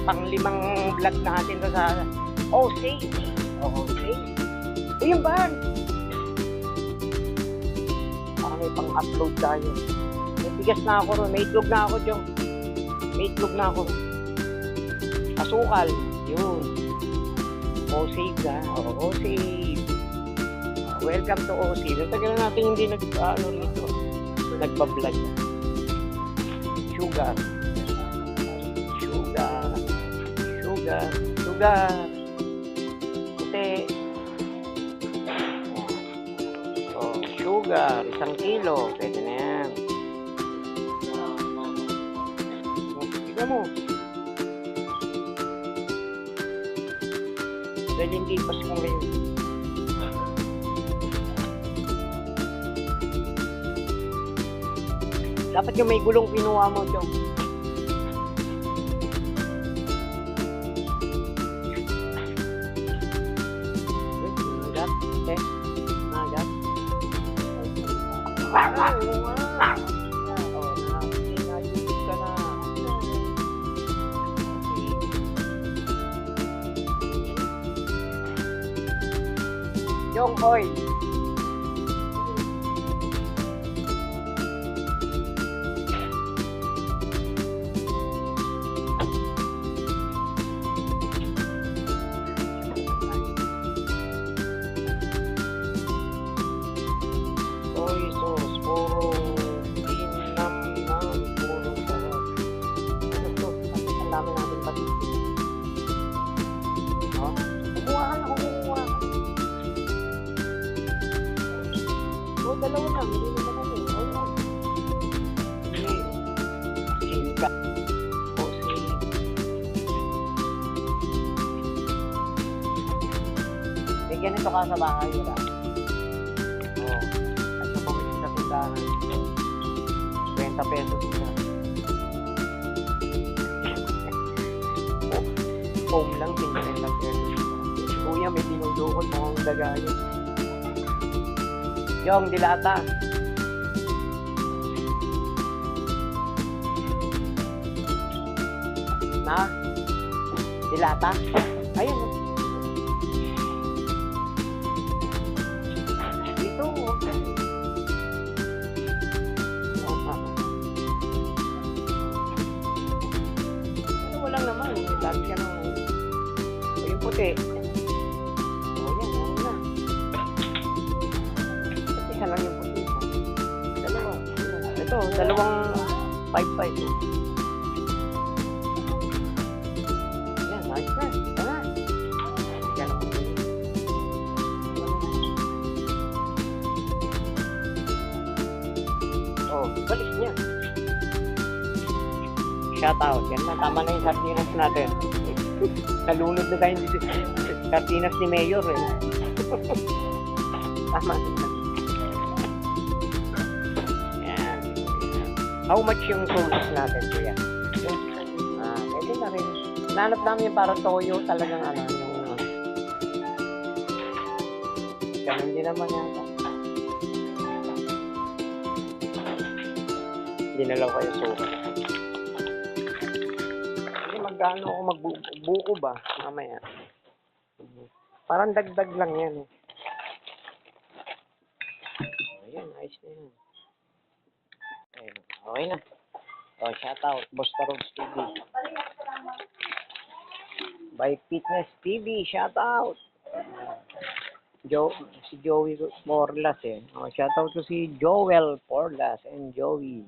pang-limang vlog natin to sa Osage. Osage. Ayun ba? Parang may pang-upload tayo. May bigas na ako ron. May itlog na ako, Jong. May itlog na ako. Asukal. Yun. Osage, ha? Oo, Osage. Welcome to Osage. Tagal na natin hindi rito. Nagbablog. Sugar. Puti. Oh, sugar. 1 kilo. Pwede na yan. Tignan mo. Dahil hindi pas mo ngayon. Dapat yung may gulong kinuha mo, Jong. Nagat. Oo nga. Oo, nayubig ka na. Jong, hoy. Soy sauce, puro ginamnam, puro sarap. Ano to? Ang dami natin pati. Oh, kumuha ka na, kumuha ka. Oh, dalawa lang, hindi naman kami. Oh, no. Hindi. Singka. Oh, singka. May ganito ka sa bahay, wala? Oh. 20 pesos na. Foam lang, 50 pesos. Kuya, may dinudukot mo ang dagayo. Yung dilata. Na? Dilata? Ayun. Dito, okay. Walang naman, lagi ka nang yung puti. O yan, o na. Isa lang yung puti. Dalawa. Ito, dalawang 5-5. Yan, nice na. Tara. Yan. Oh, balis niya. Shout out. Yan na, tama na yung sardinas natin. Nalunod na tayo yung sardinas ni Mayor eh. Tama. Yan. How much yung sauce natin, kuya? Pwede na rin. Nanap namin yung parang toyo talagang ano, yung ganun din naman yata. Hindi na lang kayo suka. Magkano ako magbuko ba mamaya? Parang dagdag lang yan eh. Ayan, ayos na yan. Okay na. Oh, shout out, Bosta Roads TV. By Fitness TV, shout out. Si Joey Porlas eh. Oh, shout out to si Joel Porlas and Joey.